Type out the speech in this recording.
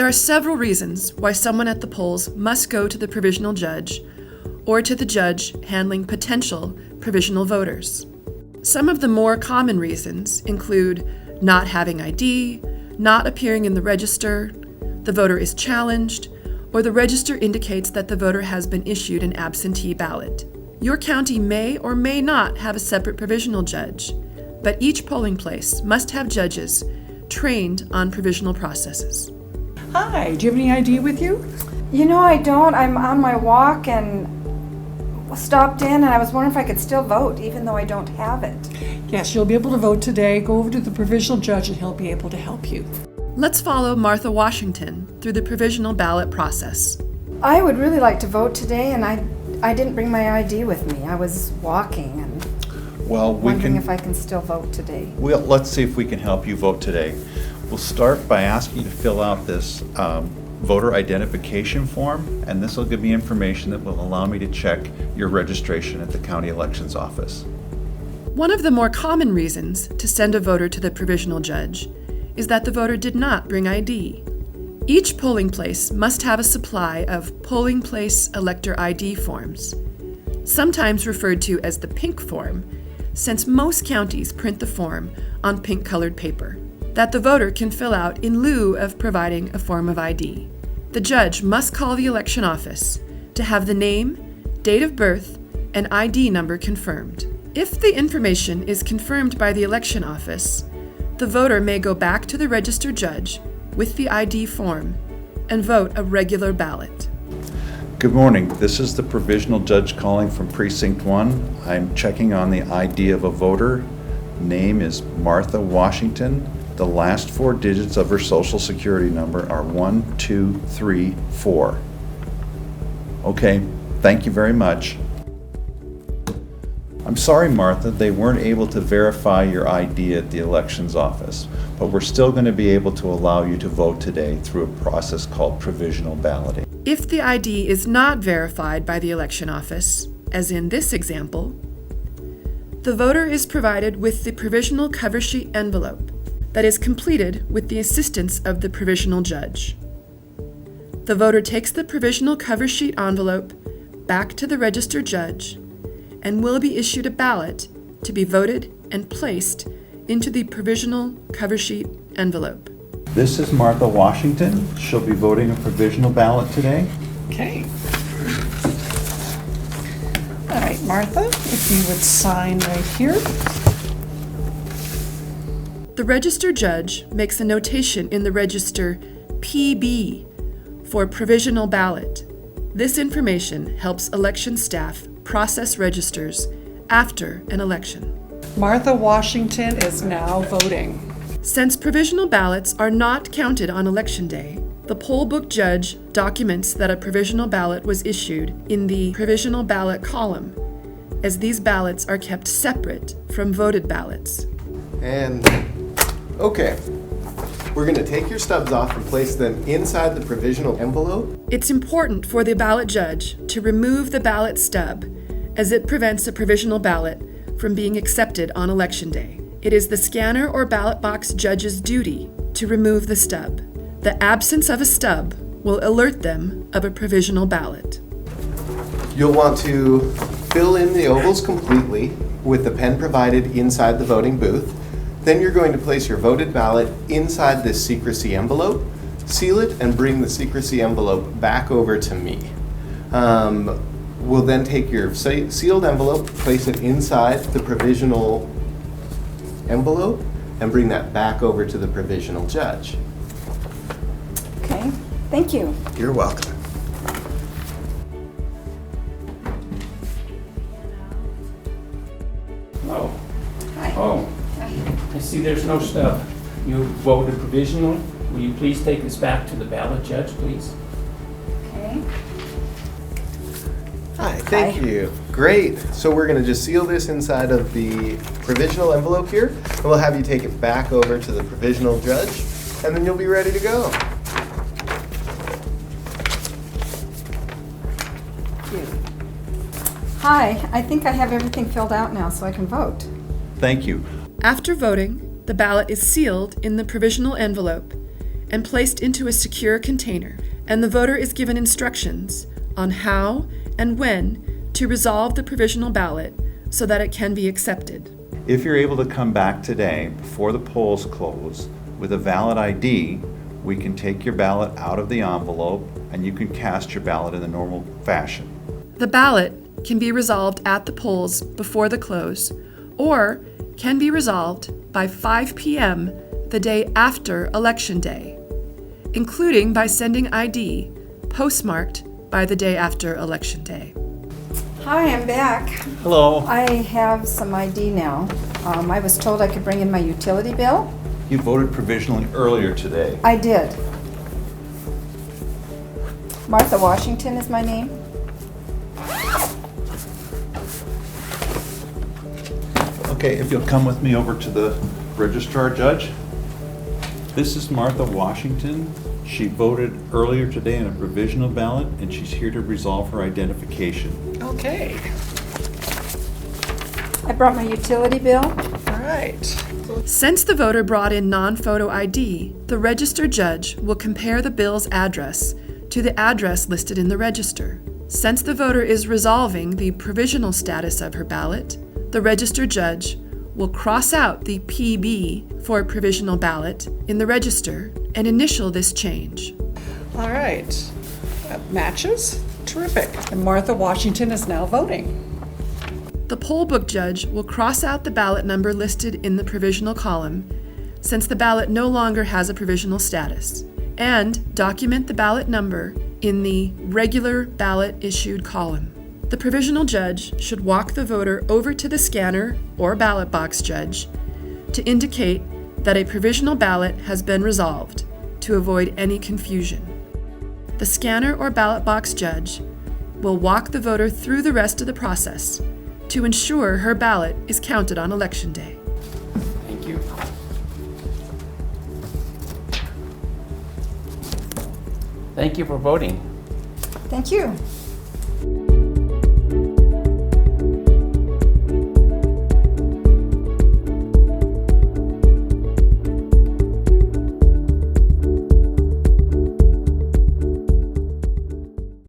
There are several reasons why someone at the polls must go to the provisional judge or to the judge handling potential provisional voters. Some of the more common reasons include not having ID, not appearing in the register, the voter is challenged, or the register indicates that the voter has been issued an absentee ballot. Your county may or may not have a separate provisional judge, but each polling place must have judges trained on provisional processes. Hi, do you have any ID with you? You know, I don't. I'm on my walk and stopped in, and I was wondering if I could still vote, even though I don't have it. Yes, you'll be able to vote today. Go over to the provisional judge and he'll be able to help you. Let's follow Martha Washington through the provisional ballot process. I would really like to vote today, and I didn't bring my ID with me. I was walking and wondering if I can still vote today. Well, let's see if we can help you vote today. We'll start by asking you to fill out this voter identification form, and this will give me information that will allow me to check your registration at the county elections office. One of the more common reasons to send a voter to the provisional judge is that the voter did not bring ID. Each polling place must have a supply of polling place elector ID forms, sometimes referred to as the pink form, since most counties print the form on pink-colored paper, that the voter can fill out in lieu of providing a form of ID. The judge must call the election office to have the name, date of birth, and ID number confirmed. If the information is confirmed by the election office, the voter may go back to the registered judge with the ID form and vote a regular ballot. Good morning. This is the provisional judge calling from Precinct 1. I'm checking on the ID of a voter. Name is Martha Washington. The last 4 digits of her social security number are 1, 2, 3, 4. Okay, thank you very much. I'm sorry, Martha, they weren't able to verify your ID at the elections office, but we're still going to be able to allow you to vote today through a process called provisional balloting. If the ID is not verified by the election office, as in this example, the voter is provided with the provisional cover sheet envelope that is completed with the assistance of the provisional judge. The voter takes the provisional cover sheet envelope back to the registered judge and will be issued a ballot to be voted and placed into the provisional cover sheet envelope. This is Martha Washington. She'll be voting a provisional ballot today. Okay. All right, Martha, if you would sign right here. The registered judge makes a notation in the register PB for provisional ballot. This information helps election staff process registers after an election. Martha Washington is now voting. Since provisional ballots are not counted on election day, the poll book judge documents that a provisional ballot was issued in the provisional ballot column, as these ballots are kept separate from voted ballots. And okay, we're going to take your stubs off and place them inside the provisional envelope. It's important for the ballot judge to remove the ballot stub, as it prevents a provisional ballot from being accepted on election day. It is the scanner or ballot box judge's duty to remove the stub. The absence of a stub will alert them of a provisional ballot. You'll want to fill in the ovals completely with the pen provided inside the voting booth. Then you're going to place your voted ballot inside this secrecy envelope, seal it, and bring the secrecy envelope back over to me. We'll then take your sealed envelope, place it inside the provisional envelope, and bring that back over to the provisional judge. Okay, thank you. You're welcome. Oh. Hi. Oh. I see there's no stub. You voted provisional. Will you please take this back to the ballot judge, please? Okay. Hi, thank you. Great. So we're going to just seal this inside of the provisional envelope here, and we'll have you take it back over to the provisional judge, and then you'll be ready to go. Hi, I think I have everything filled out now, so I can vote. Thank you. After voting, the ballot is sealed in the provisional envelope and placed into a secure container, and the voter is given instructions on how and when to resolve the provisional ballot so that it can be accepted. If you're able to come back today before the polls close with a valid ID, we can take your ballot out of the envelope and you can cast your ballot in the normal fashion. The ballot can be resolved at the polls before the close or can be resolved by 5 p.m. the day after Election Day, including by sending ID postmarked by the day after Election Day. Hi, I'm back. Hello. I have some ID now. I was told I could bring in my utility bill. You voted provisionally earlier today. I did. Martha Washington is my name. Okay, if you'll come with me over to the registrar judge. This is Martha Washington. She voted earlier today on a provisional ballot, and she's here to resolve her identification. Okay, I brought my utility bill. all right. Since the voter brought in non-photo ID, the registered judge will compare the bill's address to the address listed in the register. Since the voter is resolving the provisional status of her ballot, the registered judge will cross out the PB for provisional ballot in the register and initial this change. All right, that matches. Terrific. And Martha Washington is now voting. The poll book judge will cross out the ballot number listed in the provisional column, since the ballot no longer has a provisional status, and document the ballot number in the regular ballot issued column. The provisional judge should walk the voter over to the scanner or ballot box judge to indicate that a provisional ballot has been resolved to avoid any confusion. The scanner or ballot box judge will walk the voter through the rest of the process to ensure her ballot is counted on Election Day. Thank you. Thank you for voting. Thank you.